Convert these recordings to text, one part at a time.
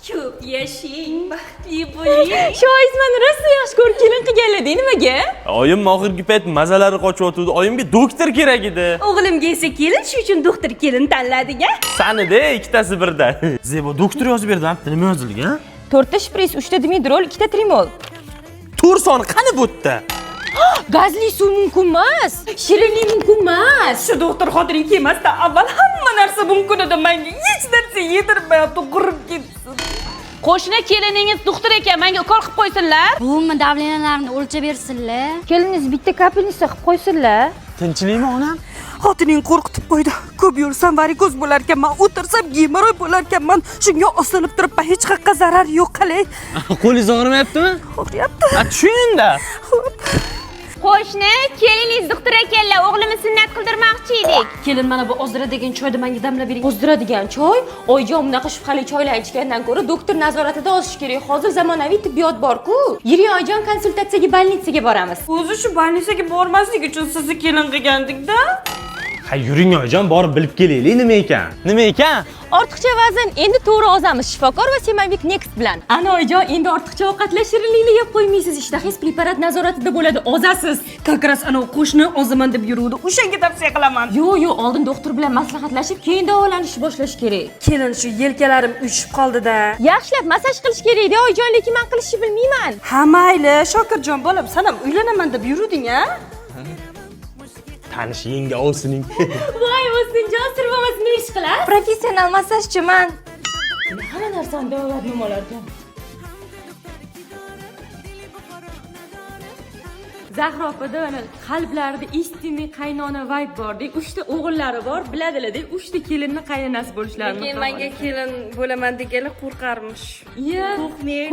Ko'p yashang, baxtli bo'ling. Shoizman rosa yaxshi ko'rib kelin qilganlar-da, nimaga? Oyim oxirgi payt mazalari qochyotdi. Oyimga doktor kerak edi. O'g'limga esa kelin, shu uchun doktor kelin tanladik-a. Sanida ikkitasi birdan. Zebo doktor yozib berdi, nima yozilgan? 4 ta shpris, 3 ta dimidrol, 2 ta trimol. Tur soni qani bu yerda? Gazli suv mumkin emas. Shirinlik mumkin emas. Shu doktor xotring kelmasdan avval hamma narsa mumkin edi. Menga hech narsa yedirmayapti, qurib ketsin. Qo'shni keliningiz doktor ekan, menga ukol qilib qo'ysinlar. Buvimni davleniyalarini o'lchab bersinlar. Keliniz bitta kapelnisa qilib qo'ysinlar. Tinchlikmi onam? Xotining qo'rqitib qo'ydi. Ko'p yursam varikoz bo'lar ekanman, o'tirsam gemoroy bo'lar ekanman. Shunga osilib turibman, hech qayerga zarar yo'q, qalay. Qo'lingiz og'rimayaptimi? Og'riyapti. Tushuning-da. Qo'shni, keliningiz doktor ekanlar, o'g'limni sunnat qildirmoqchi edik. Kelin mana bu ozdira degan choyni menga damlab bering. Ozdira degan choy, oyijon bunaqa shubhali choylar ichgandan ko'ra doktor nazoratida olish kerak. Hozir zamonaviy tibbiyot bor-ku. Yiring oyijon, konsultatsiyaga больницаga boramiz. O'zi shu больницаga bormaslik uchun sizni kelin qilgandik-da. Ha, yuring oyijon, borib bilib kelaylik nima ekan. Nima ekan? Ortiqcha vazn endi to'g'ri ozamiz shifokor va Semavik Next bilan. Ana oyijon, endi ortiqcha ovqatlar shirinlikni yeb qo'ymaysiz. Ishtahingiz preparat nazoratida bo'ladi, ozasiz. Kakras ana qo'shni ozaman deb yuruvdi. O'shanga tavsiya qilaman. Yo'q, oldin doktor bilan maslahatlashib, keyin davolanishni boshlash kerak. Kelin shu yelkalarim uyushib qoldi-da. Yaxshilab massaj qilish kerak-da, oyijon, lekin men qilishni bilmayman. Ha, mayli, Shokirjon bolam, sen ham uylanaman deb yuruvding-a? Tanish yenga olsining. Voy, o'zingjon sirvamasini ish qilar. Professional massajchiman. Hamma narsani davolab nimalardan. Zahro opada mana qalblarida istinli qaynona vibe bor-dek, 3 ta o'g'illari bor, biladilar-dek, 3 ta kelinni qaynonasi bo'lishlarini. Lekin menga kelin bo'laman deganlar qo'rqarmish. Ya,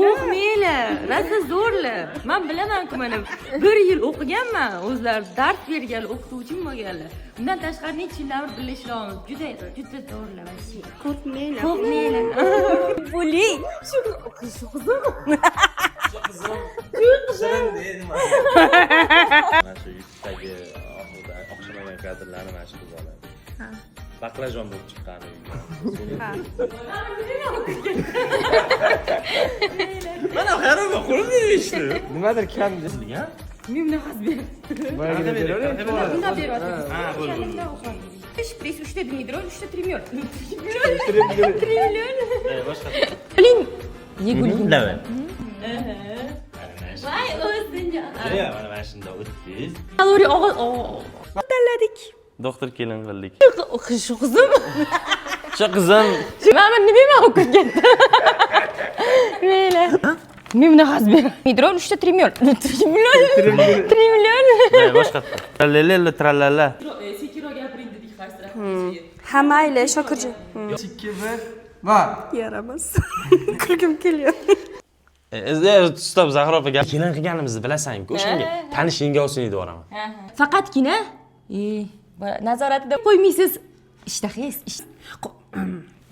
qo'rqmaylar. Rosa zo'rlar. Men bilaman-ku mana 1 yil o'qiganman, o'zlari dars bergan o'qituvchim bo'lganlar. Bundan tashqari necha yillar birga ishlaymiz. Juda zo'rlar vashi. Qo'rqmaylar. Bo'ling. Shu qizim. Mana shu yutdagi oqshamagan kadrlarni mana shu qilib oladi. Baqlajon bo'lib chiqqani. Mana xaroba qo'limda ishdi. Nimadir kam degan? Mimni xazber. Bundan beryapti. Ha, bo'ldi. 3 shpris, 3 ta dimidrol, 3 ta trimol. Boshqa. Biling, yegulik. Davay. Voy, o'zingjon. Ya, mana shunda o'tdingiz. Kaloriya og'ir. Tanladik. Doktor kelin qildik. Shu qizim. Shu qizim. Mana nima o'qib ketdi? Mayli. Mimni xazber. Dimidrol, 3 ta trimol. Trimol. Boshqa. Trallala trallala. Sekiro gapiring dedik xasra. Ha, mayli, Shokirjon. 2-1 va Yaramas. Kulgim kelyapti. Stop, Zahro opa, kelin qilganimizni bilasan-ku, o'shanga tanish yenga olsin deb boraman. Faqatgina nazoratida qo'ymaysiz. Ishtahingiz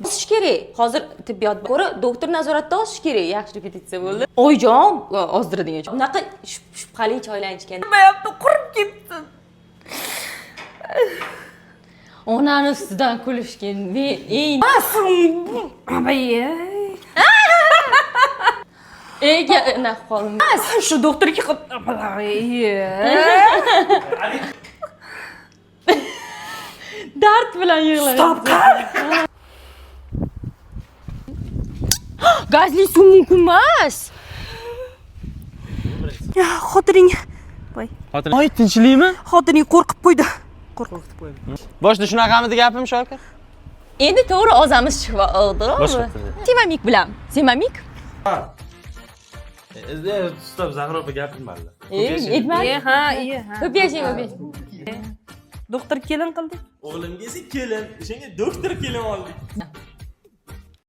osish kerak. Hozir tibbiyot ko'ra doktor nazoratda osish kerak. Yaxshi repetitsiya bo'ldi. Oyjon, ozdira degan. Bunaqa shubhali choylar ichgan. Bilmayapti, qurib ketdi. Onani ustidan kulishgan. Men eng Abayye. ega na qolim. Shu doktorga Dard bilan yig'lar. Stop qil. Gazli suv mumkin emas. Ya, xotining. Voy. Oy, tinchlikmi? Xotining qo'rqib qo'ydi. Boshda shunaqamidi gapim, Shokir? Endi to'g'ri ozamiz oldi. Boshqa. Semamik bilan. Semamik? Stop, Zahro opa gapirmadi. Aytmadi. Ha. Ko'p yashang. Doktor kelin qildi. O'g'limga esa kelin, o'shanga doktor kelin oldik.